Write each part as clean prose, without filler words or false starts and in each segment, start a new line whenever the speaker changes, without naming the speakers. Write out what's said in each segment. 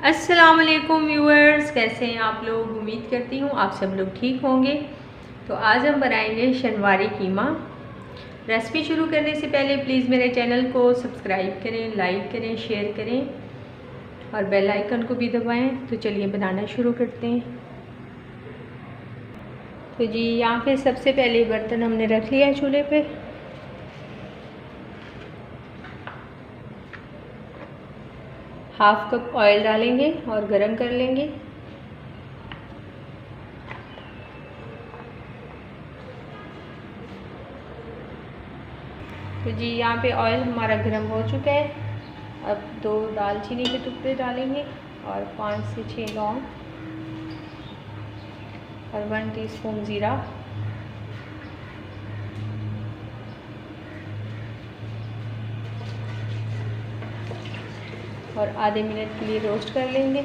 अस्सलाम वालेकुम व्यूअर्स, कैसे हैं आप लोग। उम्मीद करती हूँ आप सब लोग ठीक होंगे। तो आज हम बनाएंगे शनवारी कीमा। रेसिपी शुरू करने से पहले प्लीज़ मेरे चैनल को सब्सक्राइब करें, लाइक करें, शेयर करें और बेल आइकन को भी दबाएं। तो चलिए बनाना शुरू करते हैं। तो जी यहाँ पे सबसे पहले बर्तन हमने रख लिया है चूल्हे पे। हाफ कप ऑयल डालेंगे और गरम कर लेंगे। तो जी यहाँ पे ऑयल हमारा गरम हो चुका है। अब 2 दालचीनी के टुकड़े डालेंगे और 5 से 6 लौंग और 1 टीस्पून ज़ीरा और आधे मिनट के लिए रोस्ट कर लेंगे।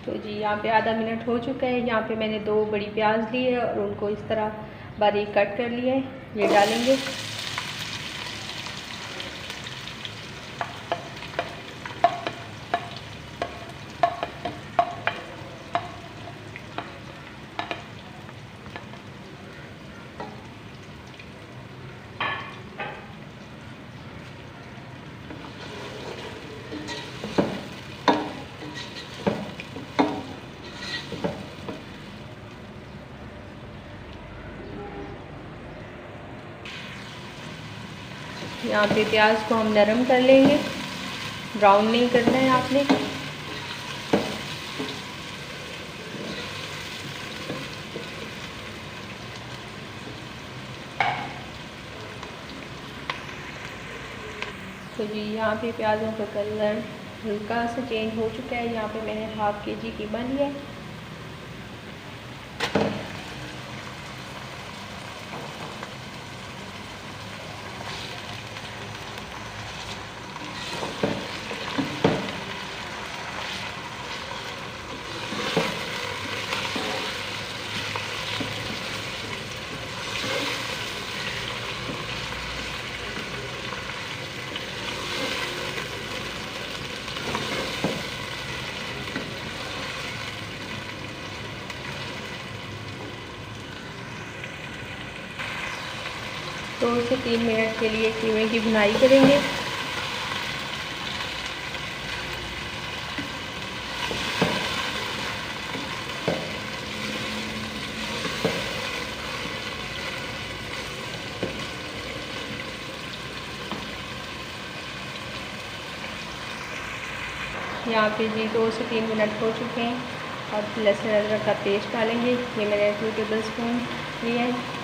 तो जी यहाँ पे आधा मिनट हो चुका है। यहाँ पे मैंने 2 बड़ी प्याज ली है और उनको इस तरह बारीक कट कर लिया है। ये डालेंगे। यहाँ पे प्याज को हम नरम कर लेंगे, ब्राउन नहीं करना है आपने। तो जी यहाँ पे प्याज़ों का कलर हल्का सा चेंज हो चुका है। यहाँ पे मैंने हाफ केजी कीमा लिया है। तो 2 से 3 मिनट के लिए कीमे की भुनाई करेंगे। यहाँ पे जी 2 से 3 मिनट हो चुके हैं। अब लहसुन अदरक का पेस्ट डालेंगे। ये मैंने 2 टेबल स्पून लिया है।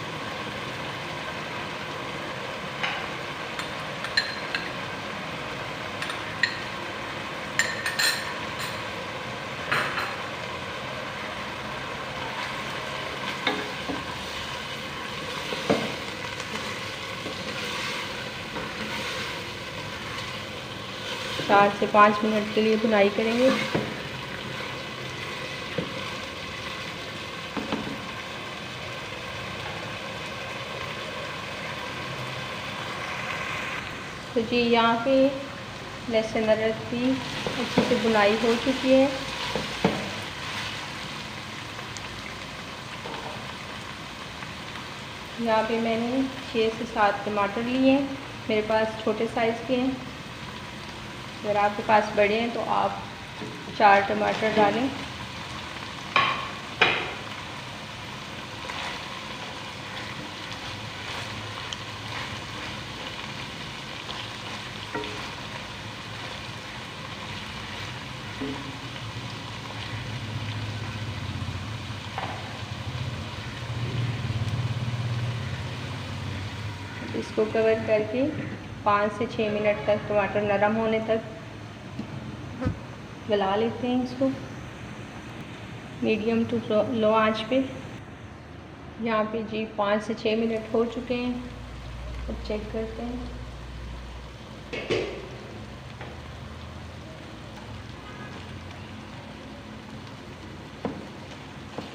चार से 5 मिनट के लिए भुनाई करेंगे। तो जी यहाँ पे लहसुन अदरक की अच्छे से भुनाई हो चुकी है। यहाँ पे मैंने 6 से 7 टमाटर लिए हैं। मेरे पास छोटे साइज़ के हैं। अगर आपके पास बड़े हैं तो आप 4 टमाटर डालें। इसको कवर करके 5 से 6 मिनट तक टमाटर नरम होने तक गला लेते हैं। इसको मीडियम टू लो आंच पे। यहाँ पे जी 5 से 6 मिनट हो चुके हैं। अब चेक करते हैं।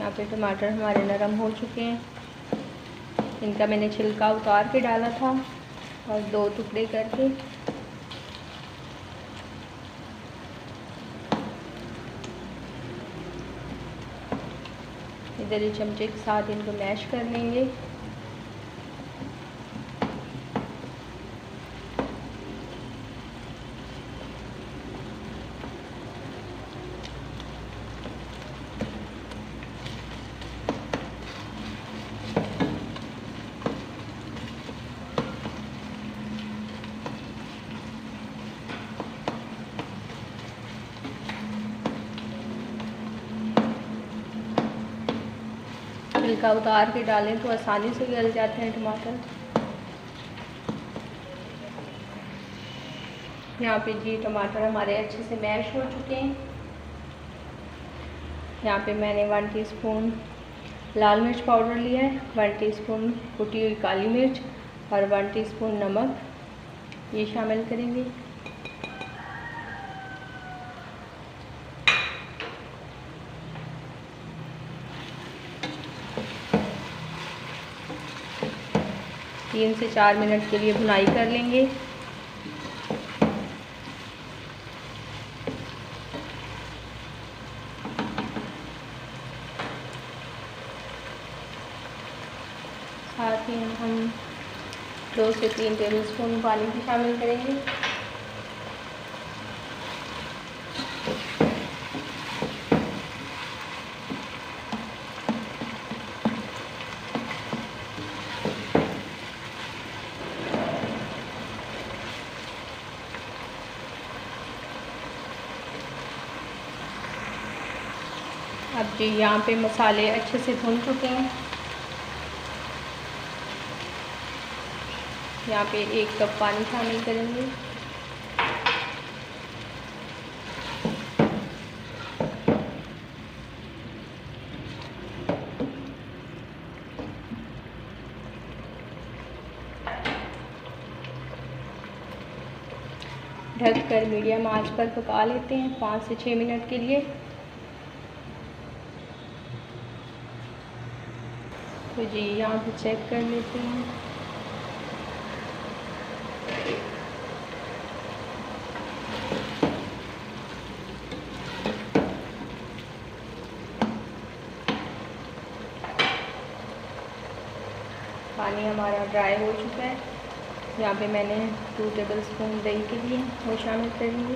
यहाँ पे टमाटर हमारे नरम हो चुके हैं। इनका मैंने छिलका उतार के डाला था और 2 टुकड़े करके इधर ही चमचे के साथ इनको मैश कर लेंगे। छिलका उतार के डालें तो आसानी से गल जाते हैं टमाटर। यहाँ पे जी टमाटर हमारे अच्छे से मैश हो चुके हैं। यहाँ पे मैंने 1 टीस्पून लाल मिर्च पाउडर लिया है, 1 टीस्पून कुटी हुई काली मिर्च और 1 टीस्पून नमक ये शामिल करेंगे। तीन से 4 मिनट के लिए भुनाई कर लेंगे। साथ ही हम 2 से 3 टेबलस्पून पानी भी शामिल करेंगे। अब जी यहाँ पे मसाले अच्छे से भुन चुके हैं। यहाँ पे 1 कप पानी शामिल करेंगे। ढककर मीडियम आंच पर पका लेते हैं 5 से 6 मिनट के लिए। तो जी यहाँ पे चेक कर लेते हैं। पानी हमारा ड्राई हो चुका है। यहाँ पे मैंने 2 टेबलस्पून दही के लिए वो शामिल करेंगे।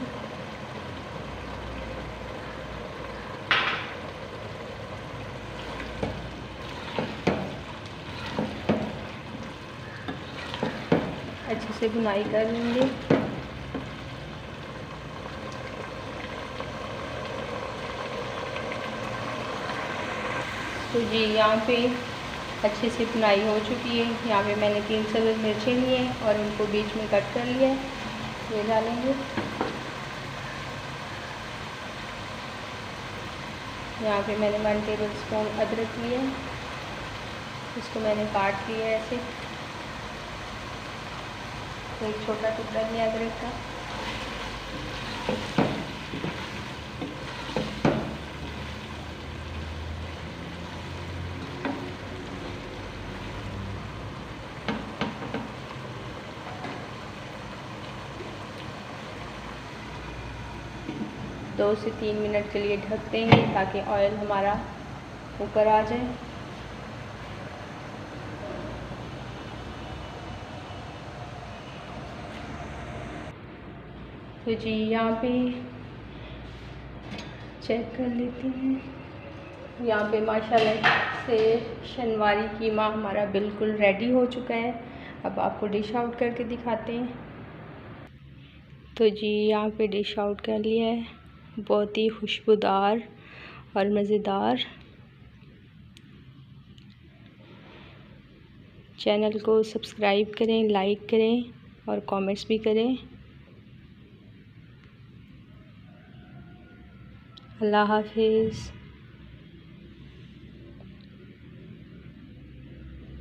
अच्छे से भुनाई कर लेंगे। तो जी यहाँ पे अच्छे से भुनाई हो चुकी है। यहाँ पे मैंने 3 सब्ज़ मिर्चें लिए हैं और उनको बीच में कट कर लिया है। ये डालेंगे। यहाँ पे मैंने 1 टेबलस्पून अदरक लिया है, इसको मैंने काट लिया है ऐसे। तो एक छोटा टुकड़ा लिया अदरक का। दो से 3 मिनट के लिए ढक देंगे ताकि ऑयल हमारा ऊपर आ जाए। तो जी यहाँ पे चेक कर लेते हैं। यहाँ पे माशाल्लाह से शनवारी कीमा हमारा बिल्कुल रेडी हो चुका है। अब आपको डिश आउट करके दिखाते हैं। तो जी यहाँ पे डिश आउट कर लिया है। बहुत ही खुशबूदार और मज़ेदार। चैनल को सब्सक्राइब करें, लाइक करें और कमेंट्स भी करें। अल्लाह हाफिज़।